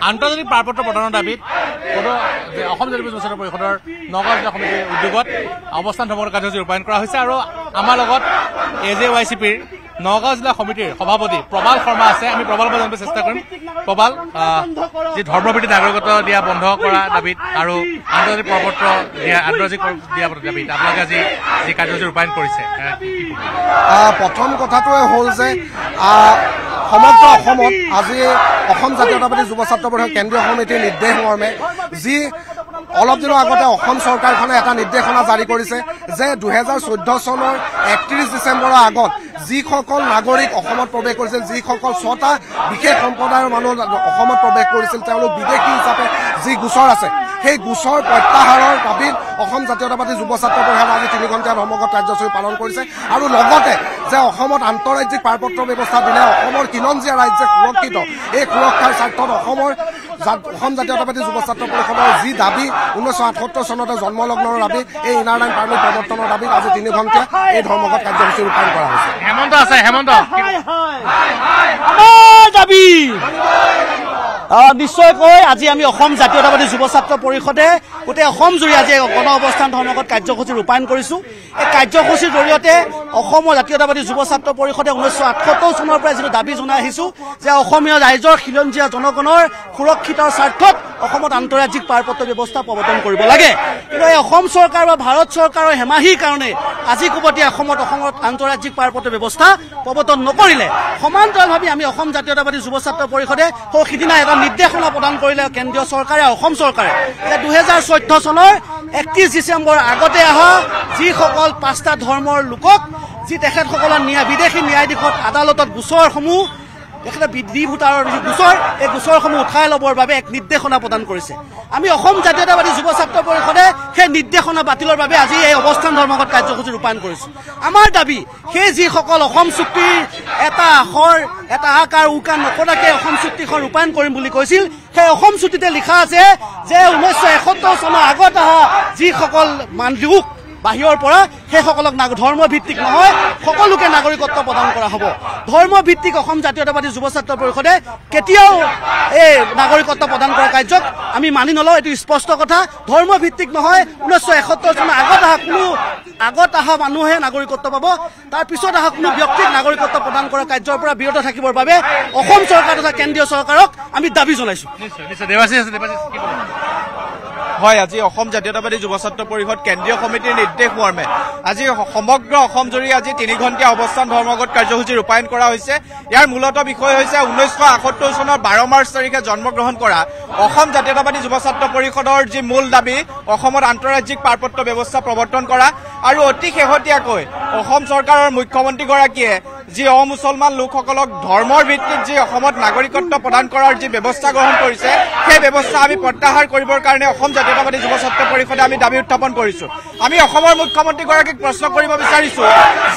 আন্তৰ্জাতিক পাৰপত্ৰ প্ৰদানৰ দাবীত অসম জাতীয় যুৱ ছাত্ৰ পৰিষদৰ নগাঁও জিলা সমিতিৰ উদ্যোগত অৱস্থান ধৰ্মঘট কাৰ্যসূচী ৰূপায়ণ কৰা হৈছে আৰু আমাৰ লগত AJYCPৰ নগাঁও জিলা সমিতিৰ সভাপতি প্ৰবাল শৰ্মা আছে। আমি প্ৰবালৰ পৰা জানিব চেষ্টা কৰিম। প্ৰবাল, যি ধৰ্মভিত্তিক নাগৰিকত্ব দিয়া বন্ধ কৰা দাবীত আৰু আন্তৰ্জাতিক পাৰপত্ৰ দিয়া দাবীত আপোনালোকে আজি যি কাৰ্যসূচী ৰূপায়ণ কৰিছে, প্ৰথম কথাটোৱে হ'ল যে সমগ্ৰ অসমত আজি অসম জাতীয়তাবাদী যুৱ ছাত্ৰ পৰিষদ কেন্দ্ৰীয় সমিতিৰ নিৰ্দেশ মৰ্মে যি অলপ দিনৰ আগতে অসম চৰকাৰখনে এটা নিৰ্দেশনা জাৰি কৰিছে যে 2014 চনৰ 31 ডিচেম্বৰৰ আগত যিসকল নাগৰিক অসমত প্ৰৱেশ কৰিছিল, যিসকল 6টা বিশেষ সম্প্ৰদায়ৰ মানুহ অসমত প্ৰৱেশ কৰিছিল, তেওঁলোক বিদেশী হিচাপে যি গোচৰ আছে, সেই গোচৰ প্ৰত্যাহাৰৰ দাবীত অসম জাতীয়তাবাদী যুৱ ছাত্ৰ পৰিষদে আজি 3 ঘণ্টীয়া ধৰ্মঘট কাৰ্যসূচী পালন কৰিছে আৰু লগতে যে অসমত আন্তঃৰাজ্যিক পাৰপত্ৰ ব্যৱস্থা দিলে অসমৰ খিলঞ্জীয়া ৰাজ্য সুৰক্ষিত, এই সুৰক্ষাৰ স্বাৰ্থত অসম জাতীয়তাবাদী যুৱ ছাত্ৰ পৰিষদৰ যি দাবী 1978 চনতে জন্মলগ্নৰ দাবী, এই ইনাৰ লাইন পাৰ্মিট প্ৰৱৰ্তনৰ দাবীত আজি 3 ঘণ্টীয়া এই ধৰ্মঘট কাৰ্যসূচী ৰূপায়ণ কৰা হৈছে। হেমন্ত আছে, হেমন্ত দাবী নিশ্চয়কৈ আজি আমি অসম জাতীয়তাবাদী যুৱ ছাত্ৰ পৰিষদে গোটেই অসম জুৰি আজি গণ অৱস্থান ধৰ্মঘট কাৰ্যসূচী ৰূপায়ণ কৰিছোঁ। এই কাৰ্যসূচীৰ জৰিয়তে অসমৰ জাতীয়তাবাদী যুৱ ছাত্ৰ পৰিষদে 1978 চনৰ পৰা যিটো দাবী জনাই আহিছোঁ যে অসমীয়া ৰাইজৰ খিলঞ্জীয়া জনগণৰ সুৰক্ষিতৰ স্বাৰ্থত অসমত আন্তঃৰাজ্যিক পাৰপত্ৰ ব্যৱস্থা প্ৰৱৰ্তন কৰিব লাগে। কিন্তু এই অসম চৰকাৰ বা ভাৰত চৰকাৰৰ হেমাহিৰ কাৰণে আজি কুপতি অসমত আন্তঃৰাজ্যিক পাৰপত্ৰ ব্যৱস্থা প্ৰৱৰ্তন নকৰিলে সমান্তৰালভাৱে আমি অসম জাতীয়তাবাদী যুৱ ছাত্ৰ পৰিষদে সিদিনা এটা নিৰ্দেশনা প্ৰদান কৰিলে কেন্দ্ৰীয় চৰকাৰে অসম চৰকাৰে যে 2014 চনৰ 31 ডিচেম্বৰ আগতে অহা যিসকল 5টা ধৰ্মৰ লোকক যি তেখেতসকলৰ বিদেশী ন্যায়াধীশত আদালতত গোচৰসমূহ তেখেতে বিধি ভোটাৰৰ যি গোচৰ, এই গোচৰসমূহ উঠাই ল'বৰ বাবে এক নিৰ্দেশনা প্ৰদান কৰিছে। আমি অসম জাতীয়তাবাদী যুৱ ছাত্ৰ পৰিষদে সেই নিৰ্দেশনা বাতিলৰ বাবে আজি এই অৱস্থান ধৰ্মঘট কাৰ্যসূচী ৰূপায়ণ কৰিছোঁ। আমাৰ দাবী সেই যিসকল অসম চুক্তিৰ এটা আকাৰ উকাৰ নকৰাকৈ অসম চুক্তিখন ৰূপায়ণ কৰিম বুলি কৈছিল, সেই অসম চুক্তিতে লিখা আছে যে 1971 চনৰ আগত অহা যিসকল লোক বাহিৰৰ পৰা সেইসকলক ধৰ্মভিত্তিক নহয় সকলোকে নাগৰিকত্ব প্ৰদান কৰা হ'ব। ধৰ্মভিত্তিক অসম জাতীয়তাবাদী যুৱ ছাত্ৰ পৰিষদে কেতিয়াও এই নাগৰিকত্ব প্ৰদান কৰা কাৰ্যক আমি মানি নলওঁ, এইটো স্পষ্ট কথা। ধৰ্মভিত্তিক নহয়, 1971 চনৰ আগত অহা মানুহে নাগৰিকত্ব পাব, তাৰ পিছত অহা কোনো ব্যক্তিক নাগৰিকত্ব প্ৰদান কৰা কাৰ্যৰ পৰা বিৰত থাকিবৰ বাবে অসম চৰকাৰ তথা কেন্দ্ৰীয় চৰকাৰক আমি দাবী জনাইছোঁ। হয়, আজি অসম জাতীয়তাবাদী যুৱ ছাত্ৰ পৰিষদ কেন্দ্ৰীয় সমিতিৰ নিৰ্দেশ মৰ্মে আজি সমগ্ৰ অসম জুৰি আজি 3 ঘণ্টীয়া অৱস্থান ধৰ্মঘট কাৰ্যসূচী ৰূপায়ণ কৰা হৈছে। ইয়াৰ মূলত বিষয় হৈছে 1978 চনৰ 12 মাৰ্চ তাৰিখে জন্মগ্ৰহণ কৰা অসম জাতীয়তাবাদী যুৱ ছাত্ৰ পৰিষদৰ যি মূল দাবী অসমত আন্তঃৰাজ্যিক পাৰপত্ৰ ব্যৱস্থা প্ৰৱৰ্তন কৰা আৰু অতি শেহতীয়াকৈ অসম চৰকাৰৰ মুখ্যমন্ত্ৰীগৰাকীয়ে যি অমুছলমান লোকসকলক ধৰ্মৰ ভিত্তিত যি অসমত নাগৰিকত্ব প্ৰদান কৰাৰ যি ব্যৱস্থা গ্ৰহণ কৰিছে, সেই ব্যৱস্থা আমি প্ৰত্যাহাৰ কৰিবৰ কাৰণে অসম জাতীয়তাবাদী যুৱ ছাত্ৰ পৰিষদে আমি দাবী উত্থাপন কৰিছোঁ। আমি অসমৰ মুখ্যমন্ত্ৰীগৰাকীক প্ৰশ্ন কৰিব বিচাৰিছোঁ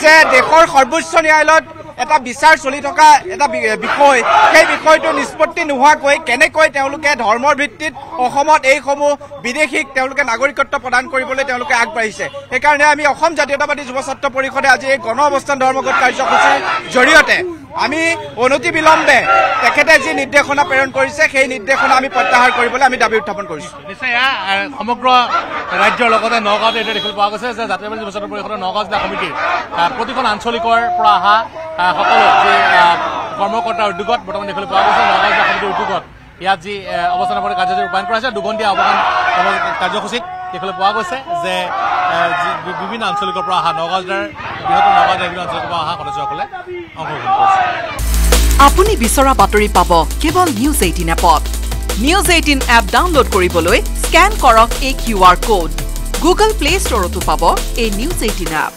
যে দেশৰ সৰ্বোচ্চ ন্যায়ালয়ত এটা বিচাৰ চলি থকা এটা বিষয়, সেই বিষয়টো নিষ্পত্তি নোহোৱাকৈ কেনেকৈ তেওঁলোকে ধৰ্মৰ ভিত্তিত অসমত এইসমূহ বিদেশীক তেওঁলোকে নাগৰিকত্ব প্ৰদান কৰিবলৈ তেওঁলোকে আগবাঢ়িছে। সেইকাৰণে আমি অসম জাতীয়তাবাদী যুৱ ছাত্ৰ পৰিষদে আজি এই গণ অৱস্থান ধৰ্মঘট কাৰ্যসূচীৰ জৰিয়তে আমি অনতি বিলম্বে তেখেতে যি নিৰ্দেশনা প্ৰেৰণ কৰিছে সেই নিৰ্দেশনা আমি প্ৰত্যাহাৰ কৰিবলৈ আমি দাবী উত্থাপন কৰিছোঁ। নিশ্চয় সমগ্ৰ ৰাজ্যৰ লগতে নগাঁৱত এইটো দেখিবলৈ পোৱা গৈছে যে জাতীয়তাবাদী যুৱ ছাত্ৰ পৰিষদৰ নগাঁও জিলা সমিতিৰ প্ৰতিখন আঞ্চলিকৰ পৰা অহা সকলো যি কৰ্মকৰ্তাৰ উদ্যোগত বৰ্তমান দেখিবলৈ পোৱা গৈছে। নগাঁও জিলা সমিতিৰ উদ্যোগত ইয়াত যি অৱস্থান কাৰ্যসূচী ৰূপায়ণ কৰা হৈছে 2 ঘণ্টীয়া অৱস্থান কাৰ্যসূচীত দেখিবলৈ পোৱা গৈছে যে বিভিন্ন আঞ্চলিকৰ পৰা অহা নগাঁও জিলাৰ বিভিন্ন অঞ্চলিকৰ পৰা অহা সদস্যসকলে অংশগ্ৰহণ কৰিছে। আপুনি বিচৰা বাতৰি পাব কেৱল নিউজ 18 এপত। নিউজ 18 এপ ডাউনলোড কৰিবলৈ স্কেন কৰক এই QR কোড। গুগল প্লে ষ্টৰতো পাব এই নিউজ 18 এপ।